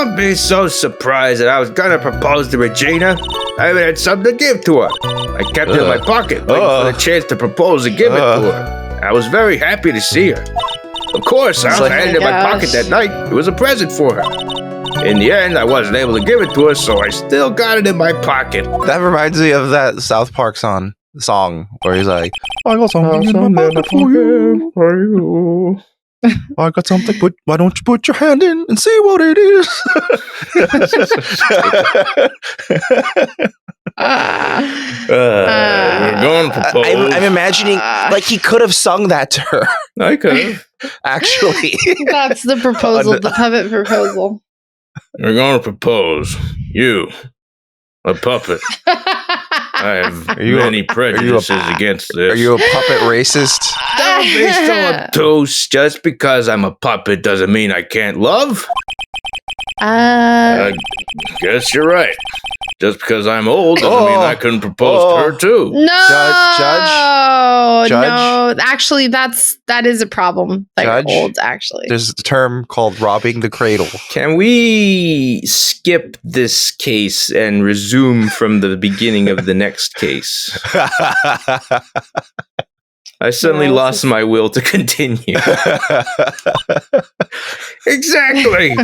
Don't be so surprised that I was gonna propose to Regina. I even had something to give to her. I kept it in my pocket, waiting for the chance to propose and give it to her. I was very happy to see her. Of course, I also had it in my pocket that night. It was a present for her. In the end, I wasn't able to give it to her, so I still got it in my pocket. That reminds me of that South Park song where he's like, I got something in my pocket for you. I got something, but why don't you put your hand in and see what it is? We're going to propose. I'm imagining, like, he could have sung that to her. I could have. Actually. That's the proposal, the puppet proposal. We're going to propose. You, a puppet. I have many prejudices against this. Are you a puppet racist? Don't be so obtuse. Just because I'm a puppet doesn't mean I can't love. I guess you're right. Just because I'm old doesn't mean I couldn't propose to her too. No, Judge? No. Actually, that is a problem. That Judge? You're old, actually. There's a term called robbing the cradle. Can we skip this case and resume from the beginning of the next case? I suddenly lost my will to continue. Exactly.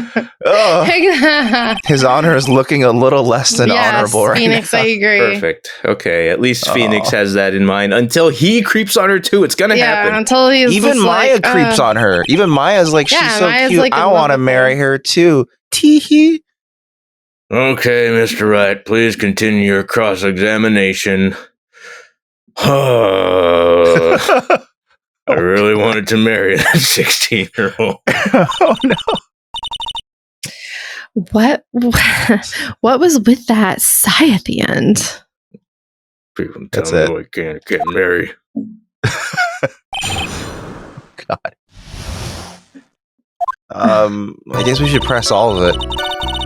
His honor is looking a little less than honorable right Phoenix, now. I agree. Perfect. Okay, at least Phoenix has that in mind. Until he creeps on her too, it's gonna happen. Until he's even Maya creeps on her. Even Maya's like, she's so Maya's cute. like I want to marry her too. Teehee. Okay, Mr. Wright, please continue your cross-examination. I really wanted to marry that 16-year-old. Oh no. What was with that sigh at the end? People That's tell it. me I can't marry. God. I guess we should press all of it.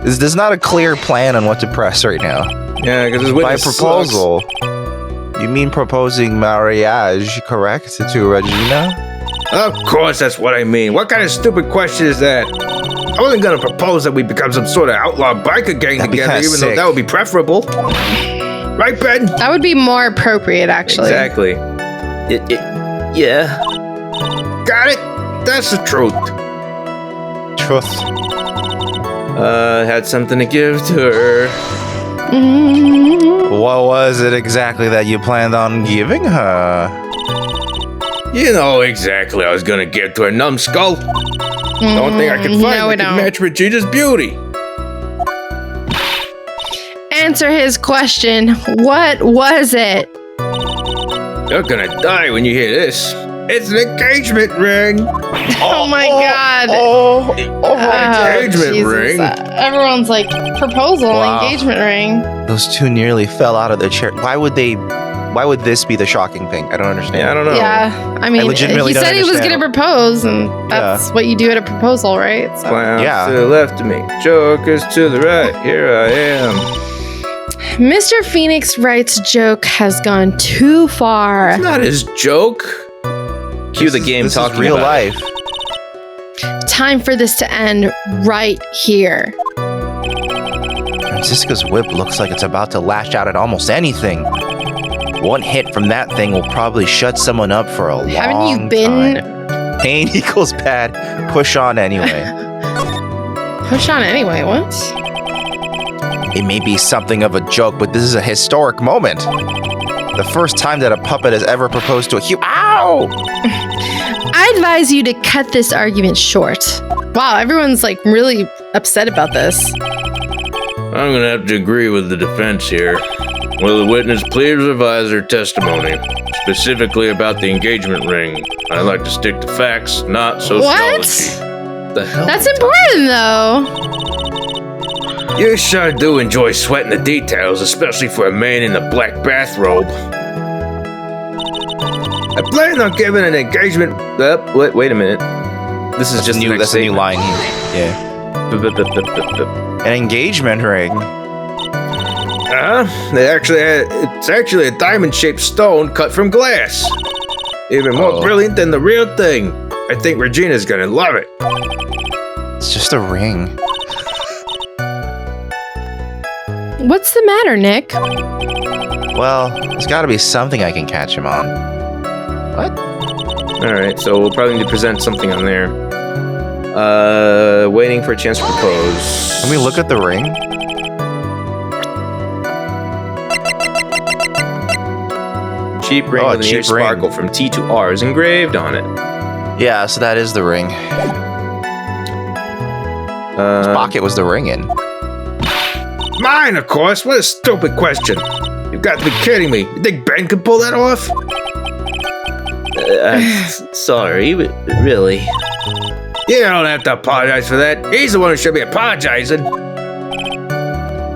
There's not a clear plan on what to press right now. Yeah, because By proposal, you mean proposing marriage, correct, to Regina? Of course, that's what I mean. What kind of stupid question is that? I wasn't gonna propose that we become some sort of outlaw biker gang together, even though that would be preferable. Right, Ben? That would be more appropriate, actually. Exactly. Yeah. Got it. That's the truth. Truth. Had something to give to her. What was it exactly that you planned on giving her? You know exactly I was gonna give to her, numbskull. The only thing I could find that could match Regina's beauty. Answer his question. What was it? You're gonna die when you hear this. It's an engagement ring. Oh my God. Engagement Jesus. ring. Everyone's like, proposal, engagement ring. Those two nearly fell out of their chair. Why would this be the shocking thing? I don't understand. Yeah, I don't know. Yeah, I mean, legitimately he said he was going to propose, and that's what you do at a proposal, right? So. Clowns to the left of me, jokers to the right. Here I am. Mr. Phoenix Wright's joke has gone too far. It's not his joke. Cue the game this talking is real about life. Time for this to end right here. Franziska's whip looks like it's about to lash out at almost anything. One hit from that thing will probably shut someone up for a long time. Haven't you been... Pain equals bad. Push on anyway. Push on anyway, what? It may be something of a joke, but this is a historic moment. The first time that a puppet has ever proposed to a human. Ow! I advise you to cut this argument short. Wow, everyone's like really upset about this. I'm gonna have to agree with the defense here. Will the witness please revise their testimony, specifically about the engagement ring? I like to stick to facts, not sociology. What? The hell? That's important, though. You sure do enjoy sweating the details, especially for a man in a black bathrobe. I plan on giving an engagement. Wait a minute. This is just the next that's a new statement. line here. Yeah. An engagement ring. It's actually a diamond-shaped stone cut from glass. Even more brilliant than the real thing. I think Regina's gonna love it. It's just a ring. What's the matter, Nick? Well, there's got to be something I can catch him on. What? All right, so we'll probably need to present something on there. Waiting for a chance to propose. Can we look at the ring? Cheap ring with an cheap ear sparkle from T to R is engraved on it. Yeah, so that is the ring. Whose pocket was the ring in? Mine, of course. What a stupid question. You've got to be kidding me. You think Ben could pull that off? Sorry, but really. You don't have to apologize for that. He's the one who should be apologizing.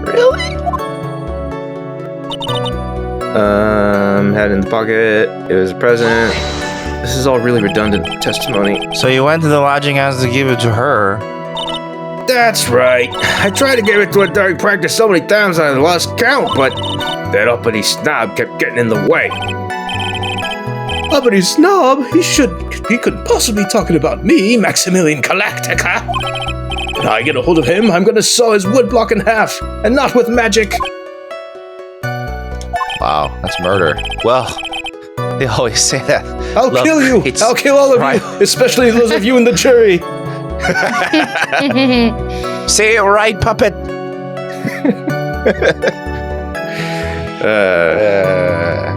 Really? Had it in the pocket. It was a present. This is all really redundant testimony. So you went to the lodging house to give it to her. That's right. I tried to give it to her during practice so many times I lost count, but that uppity snob kept getting in the way. Uppity snob? He couldn't possibly be talking about me, Maximilian Galactica. When I get a hold of him, I'm gonna saw his woodblock in half, and not with magic. Wow, that's murder. Well, they always say that. I'll kill you. I'll kill all of you, especially those of you in the jury. Say it right, puppet.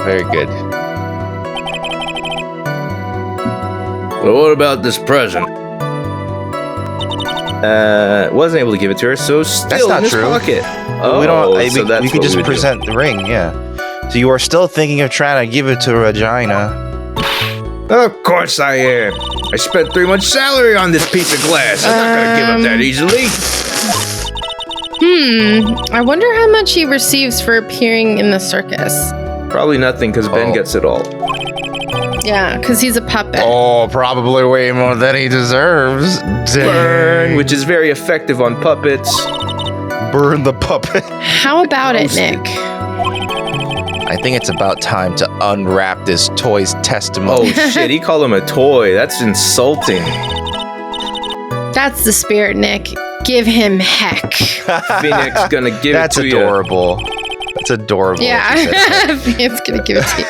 Very good. Well, what about this present? Wasn't able to give it to her, so still That's not in his true. pocket. We don't. So that's we could what just we would do. present the ring. Yeah. So you are still thinking of trying to give it to Regina. Of course I am. I spent 3 months' salary on this piece of glass. I'm not gonna give up that easily. I wonder how much he receives for appearing in the circus. Probably nothing, because Ben gets it all. Yeah, because he's a puppet. Oh, probably way more than he deserves. Burn, which is very effective on puppets. Burn the puppet. How about it, Nick? I think it's about time to unwrap this toy's Oh testimony. shit, he called him a toy. That's insulting. That's the spirit, Nick. Give him heck. Phoenix gonna give That's it to adorable. That's adorable. Yeah, Phoenix gonna give it to you.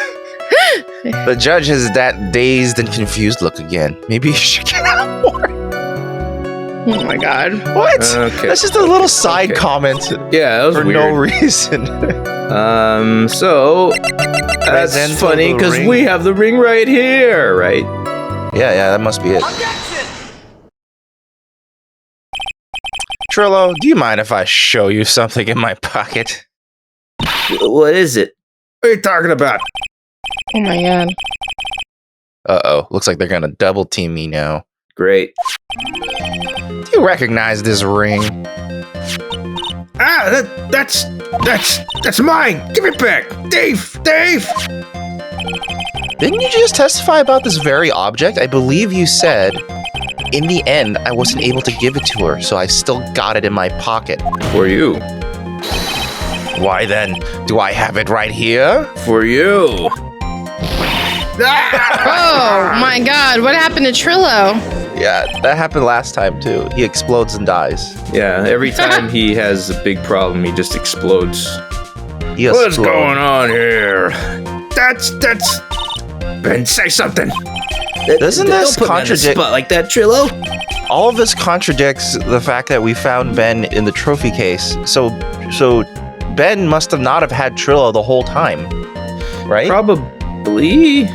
The judge has that dazed and confused look again. Maybe you should get out more. Oh my god. What? Okay. That's just a little side comment Yeah, that was for weird. no reason. So that's Present funny the because ring. we have the ring right here, right? Yeah, that must be it. Trillo, do you mind if I show you something in my pocket? What is it? What are you talking about? Oh my god. Uh-oh, looks like they're gonna double team me now. Great. Do you recognize this ring? Ah, that's mine. Give it back, Dave. Didn't you just testify about this very object? I believe you said, in the end, I wasn't able to give it to her, so I still got it in my pocket. For you. Why then, do I have it right here? For you. Oh my god, what happened to Trillo? Yeah, that happened last time too. He explodes and dies. Yeah, every time he has a big problem, he just explodes. He What's explode. going on here? That's Ben, say something. Doesn't this Don't put me on the contradict? spot like that, Trillo. All of this contradicts the fact that we found Ben in the trophy case. So Ben must have not have had Trillo the whole time, right? Probably.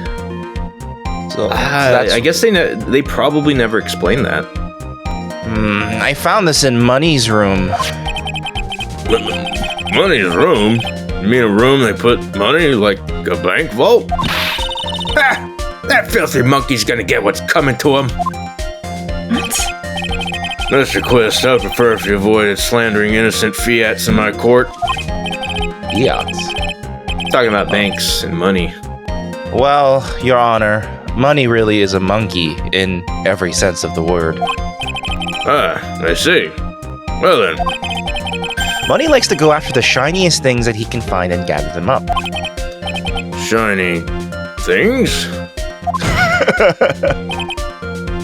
So that's I guess they probably never explained that. I found this in Money's room. Money's room? You mean a room they put money, like a bank vault? Ha! That filthy monkey's gonna get what's coming to him. Mr. Quist, I prefer if you avoided slandering innocent fiats in my court. Yeah. Talking about banks and money. Well, Your Honor, Money really is a monkey in every sense of the word. Ah, I see. Well then, Money likes to go after the shiniest things that he can find and gather them up. shiny things?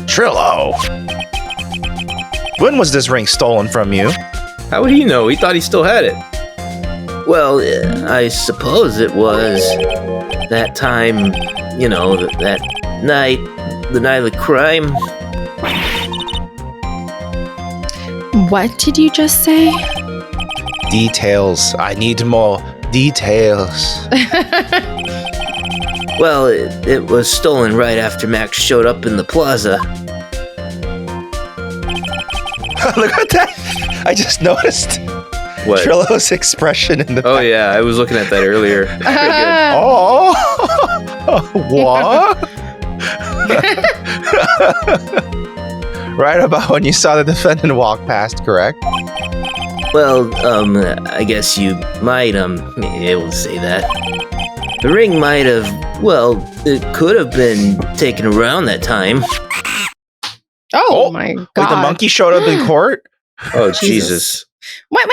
Trillo! When was this ring stolen from you? How would he know? He thought he still had it. Well, I suppose it was that time, that night, the night of the crime. What did you just say? Details. I need more details. Well, it was stolen right after Max showed up in the plaza. Look at that! I just noticed What? Trillo's expression in the. Oh yeah, I was looking at that earlier. Pretty good. Oh, what? Right about when you saw the defendant walk past, correct? Well, I guess you might, be able to say that. The ring might have, it could have been taken around that time. Oh my god. Like the monkey showed up in court? Oh, Jesus. What?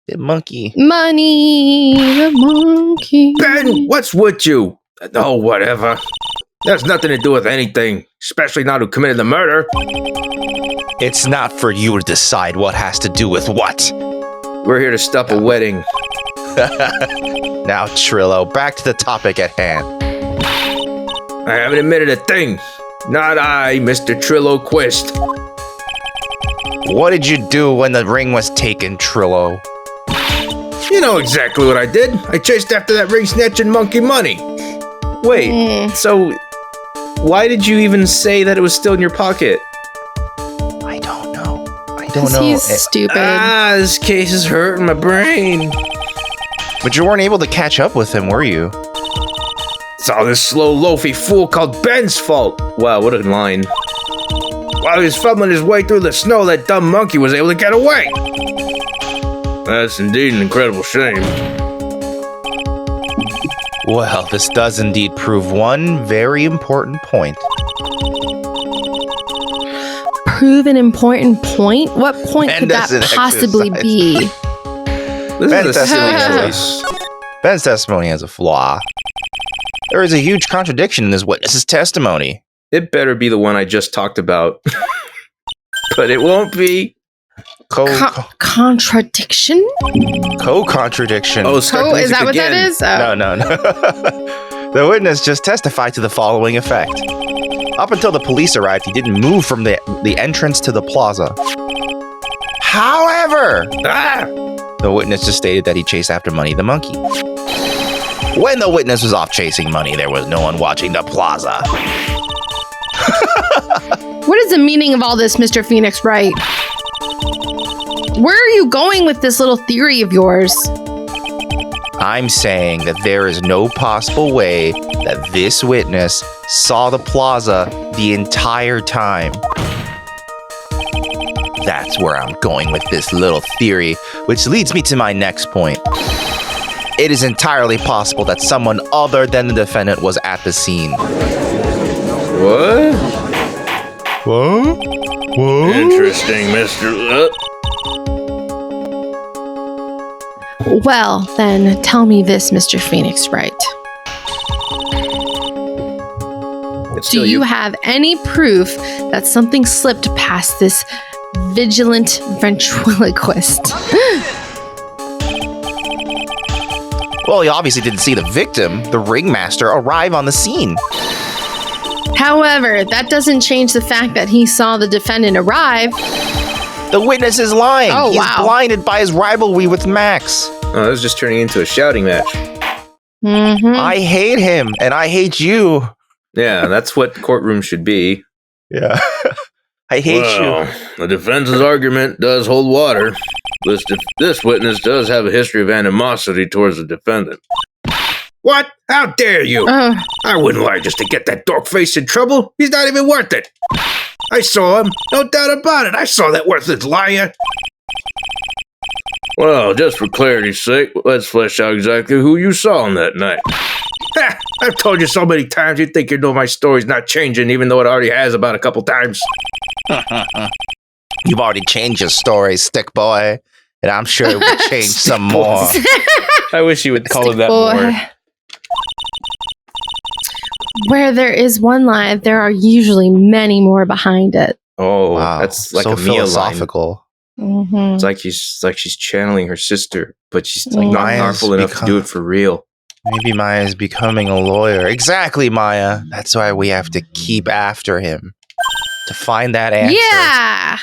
The monkey. Money, the monkey. Ben, what's with you? Oh, whatever. That's nothing to do with anything, especially not who committed the murder. It's not for you to decide what has to do with what. We're here to stop a wedding. Now, Trillo, back to the topic at hand. I haven't admitted a thing. Not I, Mr. Trillo Quist. What did you do when the ring was taken, Trillo? You know exactly what I did. I chased after that ring-snatching monkey money. Wait, so why did you even say that it was still in your pocket? I don't know. He's stupid. This case is hurting my brain. But you weren't able to catch up with him, were you? It's all this slow, loafy fool called Ben's fault. Wow, what a line. While he was fumbling his way through the snow, that dumb monkey was able to get away. That's indeed an incredible shame. Well, this does indeed prove one very important point. Prove an important point? What point Ben could that doesn't possibly exercise. be? This Ben is a silly doesn't- choice. Ben's testimony has a flaw. There is a huge contradiction in this witness's testimony. It better be the one I just talked about. But it won't be. Contradiction? Co-contradiction. Oh, start the Oh, is music that what again. that is? Oh. No. The witness just testified to the following effect. Up until the police arrived, he didn't move from the entrance to the plaza. However, the witness just stated that he chased after Money the monkey. When the witness was off chasing Money, there was no one watching the plaza. What is the meaning of all this, Mr. Phoenix Wright? Where are you going with this little theory of yours? I'm saying that there is no possible way that this witness saw the plaza the entire time. That's where I'm going with this little theory, which leads me to my next point. It is entirely possible that someone other than the defendant was at the scene. What? What? Interesting, Mr. Well, then tell me this, Mr. Phoenix Wright. It's Do still you have any proof that something slipped past this vigilant ventriloquist? Well, he obviously didn't see the victim, the ringmaster, arrive on the scene. However, that doesn't change the fact that he saw the defendant arrive. The witness is lying. Oh, He's wow. blinded by his rivalry with Max. Oh, this is just turning into a shouting match. Mm-hmm. I hate him, and I hate you. Yeah, that's what courtroom should be. Yeah. I hate you. The defense's argument does hold water. This witness does have a history of animosity towards the defendant. What? How dare you? I wouldn't lie just to get that dork face in trouble. He's not even worth it. I saw him. No doubt about it. I saw that worthless liar. Well, just for clarity's sake, let's flesh out exactly who you saw on that night. Ha! I've told you so many times you think you know my story's not changing, even though it already has about a couple times. You've already changed your story, stick boy, and I'm sure it will change some more. I wish you would call Stick it that boy. more. where there is one line, there are usually many more behind it. Oh, Wow. that's like so a Mia line. philosophical. Mhm. It's like she's channeling her sister, but she's like Mm. not Maya's powerful enough to do it for real. Maybe Maya's becoming a lawyer. Exactly, Maya. That's why we have to keep after him to find that answer. Yeah.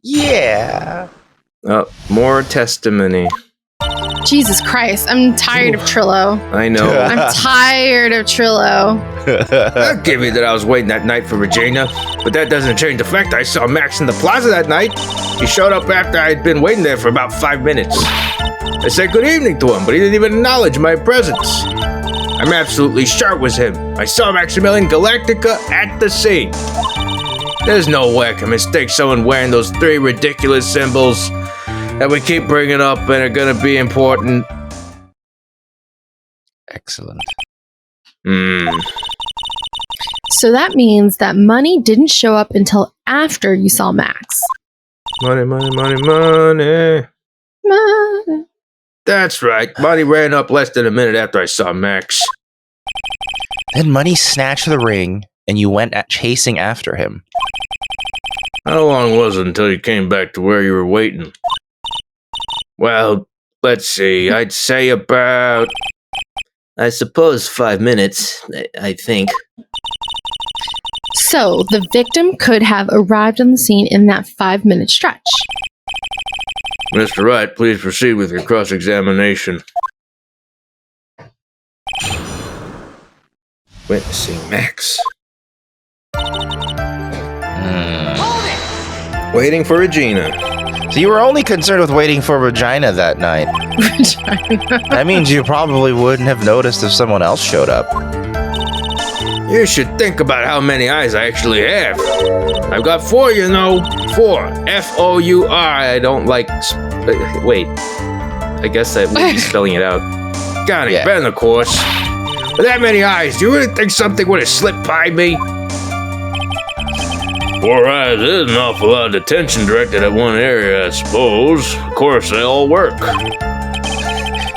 Yeah. Oh, more testimony. Jesus Christ. I'm tired of Trillo. I know. I'm tired of Trillo. I'll give you that I was waiting that night for Regina, but that doesn't change the fact I saw Max in the plaza that night. He showed up after I'd been waiting there for about 5 minutes. I said good evening to him, but he didn't even acknowledge my presence. I'm absolutely sure it was him. I saw Maximilian Galactica at the scene. There's no way I can mistake someone wearing those 3 ridiculous symbols that we keep bringing up and are gonna be important. Excellent. So that means that money didn't show up until after you saw Max. Money, money, money, money. Money. That's right. Money ran up less than a minute after I saw Max. Then Money snatched the ring, and you went chasing after him. How long was it until you came back to where you were waiting? Well, let's see. I'd say about... I suppose 5 minutes, I think. So the victim could have arrived on the scene in that 5-minute stretch. Mr. Wright, please proceed with your cross-examination. Witnessing Max. Waiting for Regina. So you were only concerned with waiting for Regina that night. That means you probably wouldn't have noticed if someone else showed up. You should think about how many eyes I actually have. I've got 4, you know. 4. F-O-U-R. I don't like... wait. I guess that would be spelling it out. Got it, Yeah. Ben, of course. With that many eyes, do you really think something would have slipped by me? 4 eyes is an awful lot of attention directed at one area, I suppose. Of course, they all work.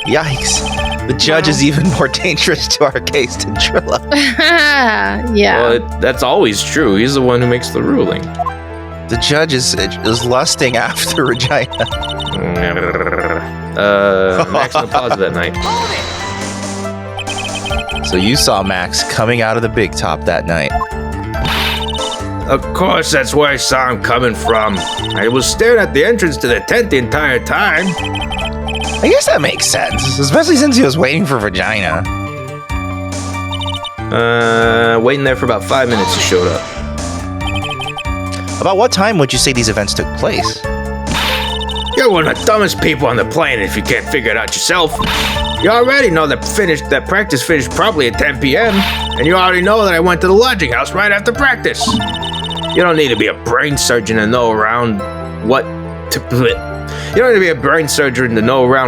Yikes. The judge is even more dangerous to our case than Trilla. Yeah. Well, that's always true. He's the one who makes the ruling. The judge is lusting after Regina. Max in the plaza that night. So you saw Max coming out of the big top that night. Of course, that's where I saw him coming from. I was staring at the entrance to the tent the entire time. I guess that makes sense, especially since he was waiting for Regina. Waiting there for about 5 minutes, he showed up. About what time would you say these events took place? You're one of the dumbest people on the planet if you can't figure it out yourself. You already know that practice finished probably at 10 p.m., and you already know that I went to the lodging house right after practice. You don't need to be a brain surgeon to know around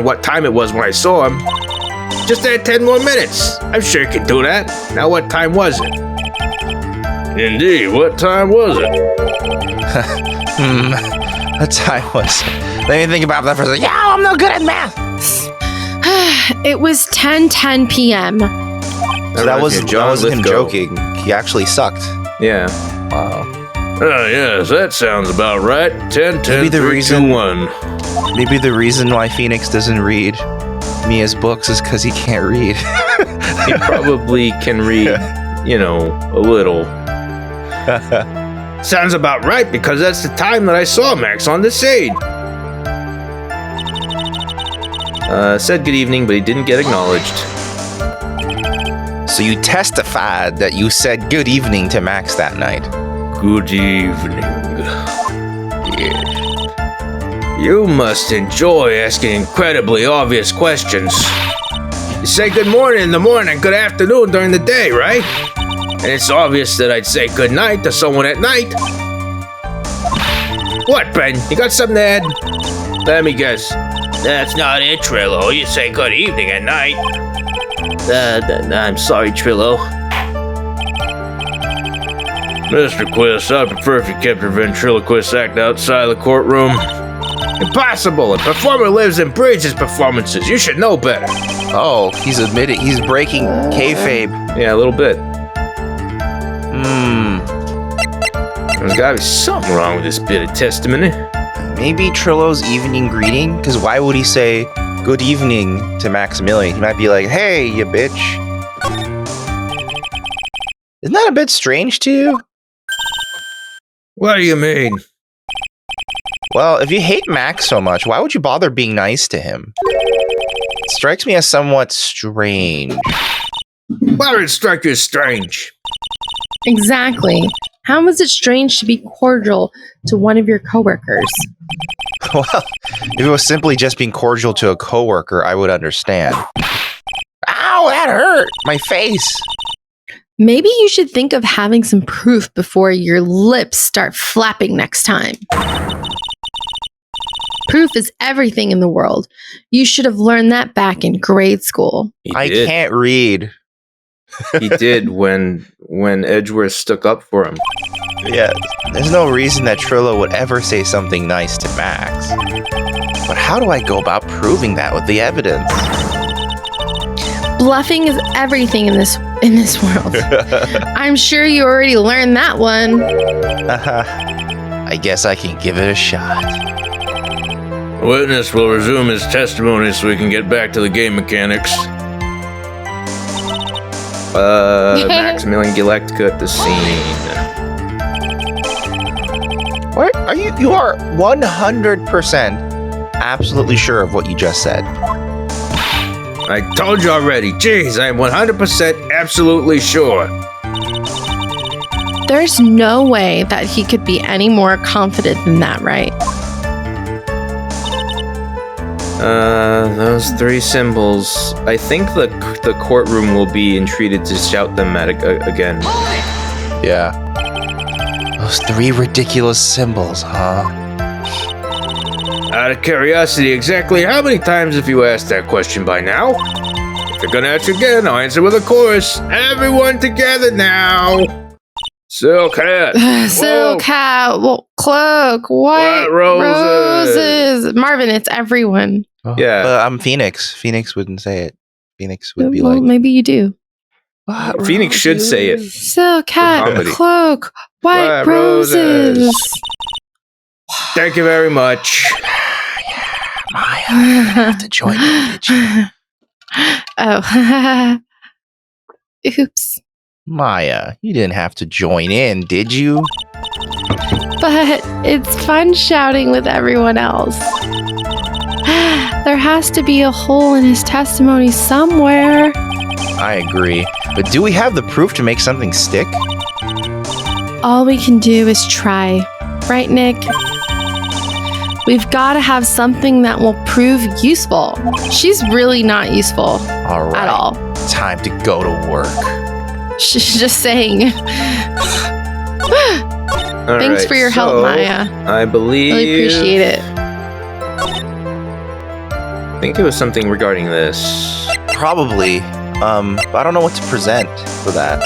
what time it was when I saw him. Just add 10 more minutes. I'm sure you can do that. Now, what time was it? Indeed, what time was it? What time was it? Let me think about that for a second. Yeah, I'm no good at math. It was 10:10 p.m. So that wasn't him joking. He actually sucked. Yeah. Wow. Oh, yes, that sounds about right. 10, 10, Maybe the 3, reason- 2, 1. Maybe the reason why Phoenix doesn't read Mia's books is because he can't read. He probably can read, a little. Sounds about right, because that's the time that I saw Max on the scene. Said good evening, but he didn't get acknowledged. So you testified that you said good evening to Max that night. Good evening. You must enjoy asking incredibly obvious questions. You say good morning in the morning, good afternoon during the day, right? And it's obvious that I'd say good night to someone at night. What, Ben? You got something to add? Let me guess. That's not it, Trillo. You say good evening at night. I'm sorry, Trillo. Mr. Quiss, I'd prefer if you kept your ventriloquist act outside the courtroom. Impossible. A performer lives and breathes his performances. You should know better. Oh, he's admitted he's breaking kayfabe. Yeah, a little bit. There's gotta be something wrong with this bit of testimony. Maybe Trillo's evening greeting? Because why would he say good evening to Maximilian? He might be like, hey, you bitch. Isn't that a bit strange to you? What do you mean? Well, if you hate Max so much, why would you bother being nice to him? It strikes me as somewhat strange. Why would it strike you as strange? Exactly. How is it strange to be cordial to one of your coworkers? Well, if it was simply just being cordial to a coworker, I would understand. Ow, that hurt! My face! Maybe you should think of having some proof before your lips start flapping next time. Proof is everything in the world. You should have learned that back in grade school. I can't read. He did when Edgeworth stuck up for him. Yeah, there's no reason that Trillo would ever say something nice to Max. But how do I go about proving that with the evidence? Bluffing is everything in this world. I'm sure you already learned that one. I guess I can give it a shot. The witness will resume his testimony so we can get back to the game mechanics. Maximilian Galactica at the scene. What? Are you? You are 100% absolutely sure of what you just said. I told you already. Jeez, I am 100% absolutely sure. There's no way that he could be any more confident than that, right? Those three symbols. I think the courtroom will be entreated to shout them at again. Yeah. Those three ridiculous symbols, huh? Out of curiosity, exactly how many times have you asked that question by now? If you're gonna answer again, I'll answer with a chorus. Everyone together now. Silk hat. Silk hat, cloak, white roses. Marvin, it's everyone. Oh, yeah. I'm Phoenix. Phoenix wouldn't say it. Phoenix would be well, like... maybe you do. Phoenix should say it. Silk hat, cloak, white roses. Thank you very much. Maya, you have to join me, did you? Oh. Oops. Maya, you didn't have to join in, did you? But it's fun shouting with everyone else. There has to be a hole in his testimony somewhere. I agree. But do we have the proof to make something stick? All we can do is try. Right, Nick? We've got to have something that will prove useful. She's really not useful All right. at all. Time to go to work. She's just saying. Thanks for your help, Maya. I believe... Really appreciate it. I think it was something regarding this. Probably. But I don't know what to present for that.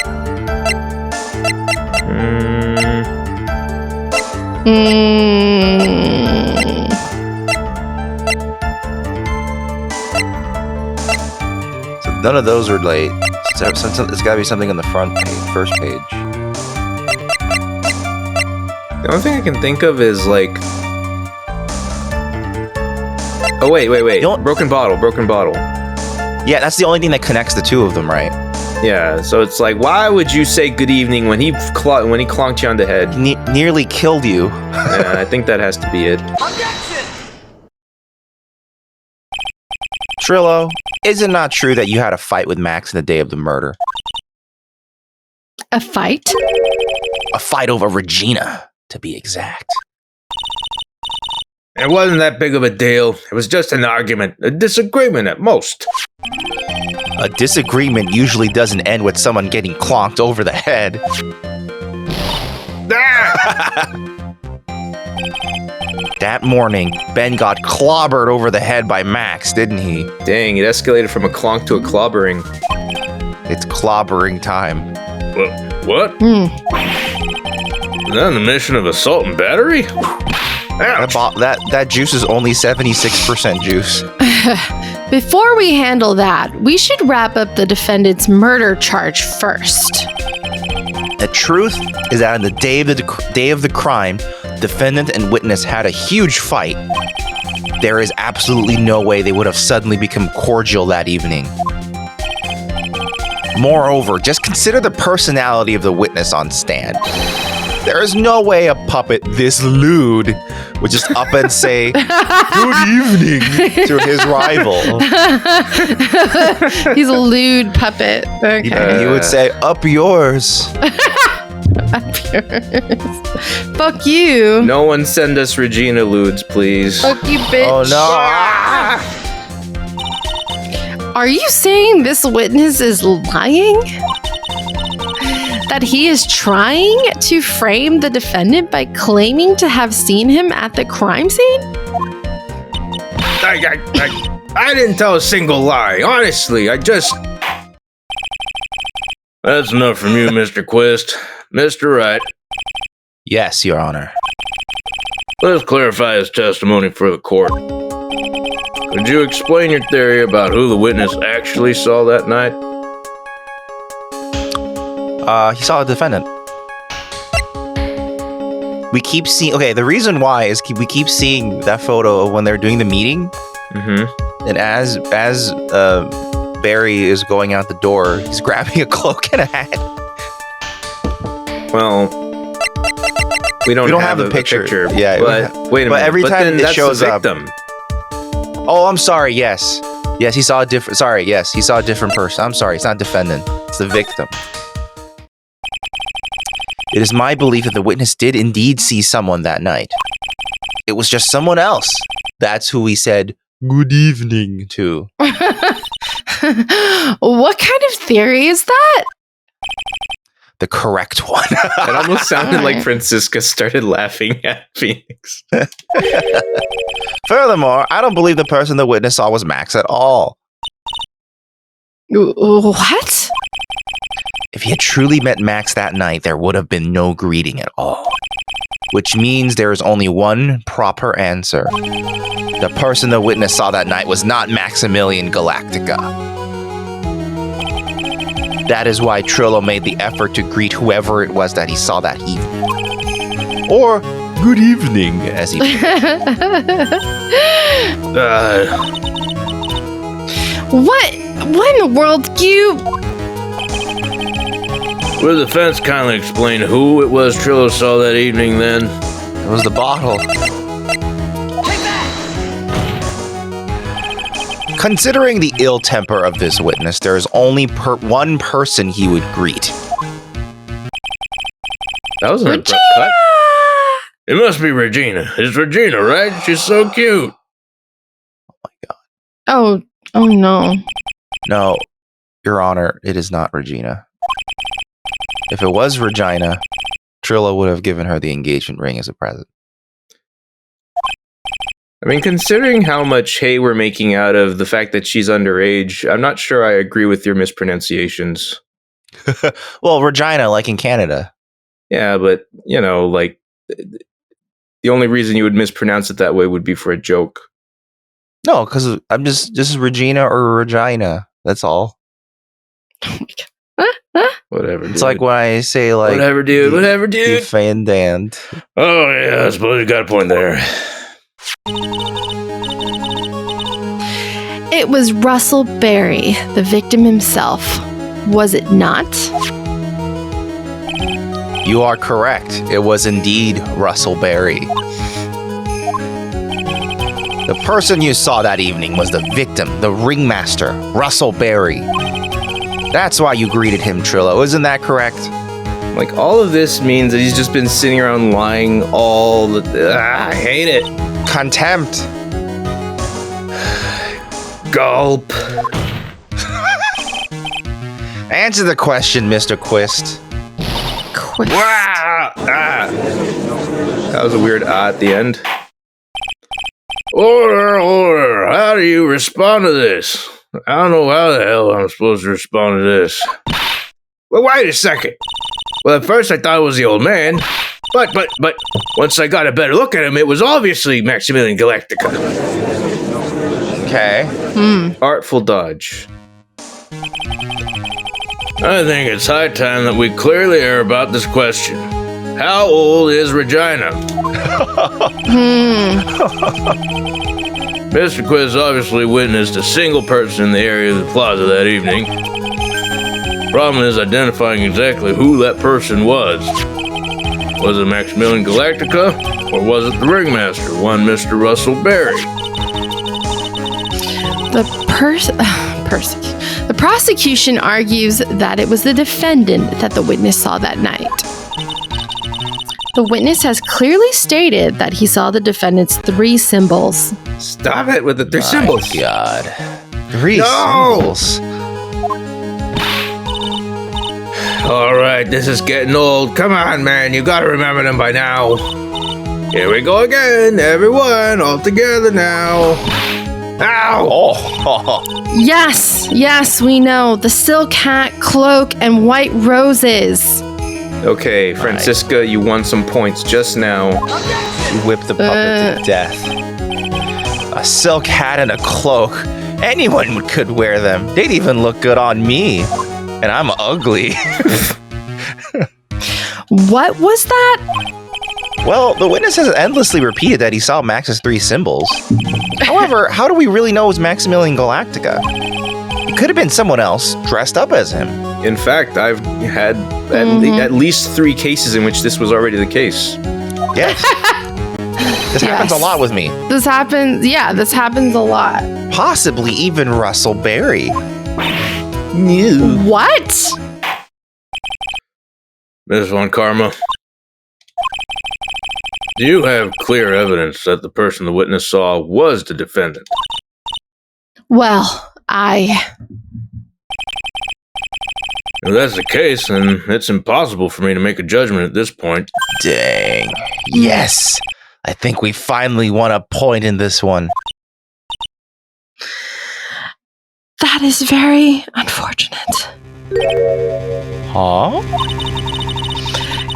So none of those are late. It's got to be something on the front page, first page. The only thing I can think of is like... Oh, wait. Broken bottle. Yeah, that's the only thing that connects the two of them, right? Yeah, so it's like, why would you say good evening when he clonked you on the head? Nearly killed you. Yeah, I think that has to be it. Trillo, is it not true that you had a fight with Max in the day of the murder? A fight? A fight over Regina, to be exact. It wasn't that big of a deal. It was just an argument, a disagreement at most. A disagreement usually doesn't end with someone getting clonked over the head. That morning, Ben got clobbered over the head by Max, didn't he? Dang, it escalated from a clonk to a clobbering. It's clobbering time. What? Is that on the mission of assault and battery? Ouch. That juice is only 76% juice. Before we handle that, we should wrap up the defendant's murder charge first. The truth is that on the day of the crime, defendant and witness had a huge fight. There is absolutely no way they would have suddenly become cordial that evening. Moreover, just consider the personality of the witness on stand. There is no way a puppet this lewd would just up and say, "Good evening," to his rival. He's a lewd puppet. Okay. He would say, "Up yours." Up yours. Fuck you. No one send us Regina Ludes, please. Fuck you, bitch. Oh no. Are you saying this witness is lying? That he is trying to frame the defendant by claiming to have seen him at the crime scene? I didn't tell a single lie. Honestly, That's enough from you, Mr. Quist. Mr. Wright, Yes, Your Honor. let's clarify his testimony for the court. Could you explain your theory about who the witness actually saw that night? He saw a defendant. We keep seeing. Okay, the reason why is we keep seeing that photo of when they're doing the meeting. Mm-hmm. And as Barry is going out the door, he's grabbing a cloak and a hat. Well, we don't have the picture. Yeah, but wait a minute. every time then it that's shows the up- victim. Oh, I'm sorry. Yes, he saw a different. Sorry, yes, he saw a different person. I'm sorry, it's not defendant. It's the victim. It is my belief that the witness did indeed see someone that night. It was just someone else. That's who he said good evening to. What kind of theory is that? The correct one. It almost sounded like Alright. Franziska started laughing at Phoenix. Furthermore, I don't believe the person the witness saw was Max at all. What? If he had truly met Max that night, there would have been no greeting at all. Which means there is only one proper answer. The person the witness saw that night was not Maximilian Galactica. That is why Trillo made the effort to greet whoever it was that he saw that evening. Or, good evening, as he did. What in the world do you... Will the defense kindly explain who it was Trillo saw that evening then? It was the bottle. Considering the ill temper of this witness, there is only one person he would greet. That was an abrupt cut. It must be Regina. It's Regina, right? She's so cute. Oh no. No, Your Honor, it is not Regina. If it was Regina, Trillo would have given her the engagement ring as a present. I mean, considering how much hay we're making out of the fact that she's underage, I'm not sure I agree with your mispronunciations. Well, Regina, like in Canada. Yeah, but, you know, like, the only reason you would mispronounce it that way would be for a joke. No, because this is Regina or Regina. That's all. Oh my God. Whatever, dude. It's like when I say, like, Whatever, dude. Whatever, dude. Defendant. Oh, yeah, I suppose you got a point there. It was Russell Berry, the victim himself. Was it not? You are correct. It was indeed Russell Berry. The person you saw that evening was the victim, the ringmaster, Russell Berry. That's why you greeted him, Trillo. Isn't that correct? Like, all of this means that he's just been sitting around lying all the... I hate it. Contempt. Gulp. Answer the question, Mr. Quist. Quist. Wow! Ah. That was a weird at the end. Order! How do you respond to this? I don't know how the hell I'm supposed to respond to this. Well, wait a second. Well, at first I thought it was the old man, but once I got a better look at him, it was obviously Maximilian Galactica. Okay. Artful dodge. I think it's high time that we clearly air about this question. How old is Regina? Mr. Quiz obviously witnessed a single person in the area of the plaza that evening. Problem is identifying exactly who that person was. Was it Maximilian Galactica, or was it the ringmaster, one Mr. Russell Berry? The prosecution argues that it was the defendant that the witness saw that night. The witness has clearly stated that he saw the defendant's 3 symbols. Stop it with the 3 symbols. God. 3 symbols. All right, this is getting old. Come on, man. You gotta remember them by now. Here we go again. Everyone, all together now. Ow! Oh. Yes, we know. The silk hat, cloak, and white roses. Okay, Franziska, you won some points just now. You whipped the puppet to death. A silk hat and a cloak. Anyone could wear them. They'd even look good on me. And I'm ugly. What was that? Well, the witness has endlessly repeated that he saw Max's 3 symbols. However, how do we really know it was Maximilian Galactica? It could have been someone else dressed up as him. In fact, I've had at least 3 cases in which this was already the case. Yes. This happens a lot with me. This happens a lot. Possibly even Russell Berry. What? Miss Von Karma, do you have clear evidence that the person the witness saw was the defendant? Well, If that's the case, then it's impossible for me to make a judgment at this point. Dang. Yes. I think we finally won a point in this one. That is very unfortunate. Huh?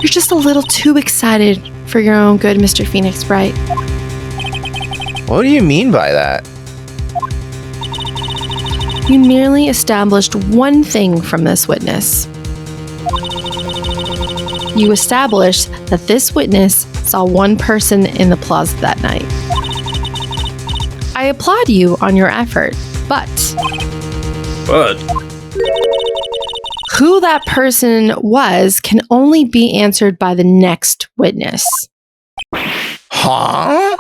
You're just a little too excited for your own good, Mr. Phoenix Wright. What do you mean by that? You merely established one thing from this witness. You established that this witness saw one person in the plaza that night. I applaud you on your effort, but who that person was can only be answered by the next witness. Huh?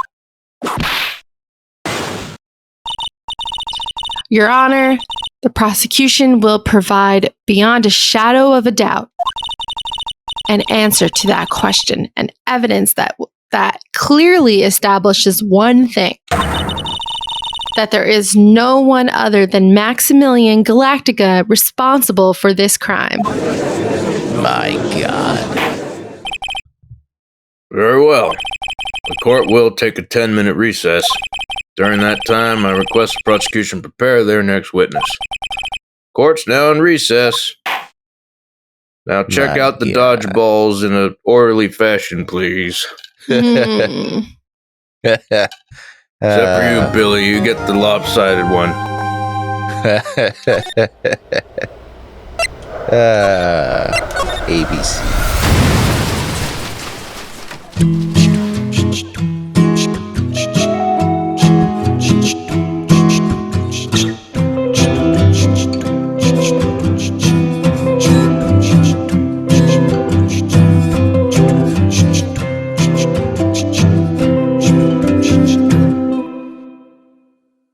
Your Honor, the prosecution will provide beyond a shadow of a doubt an answer to that question and evidence that clearly establishes one thing. That there is no one other than Maximilian Galactica responsible for this crime. My God. Very well. The court will take a 10-minute recess. During that time, I request the prosecution prepare their next witness. Court's now in recess. Now check out the dodgeballs in an orderly fashion, please. Except for you, Billy. You get the lopsided one. ABC.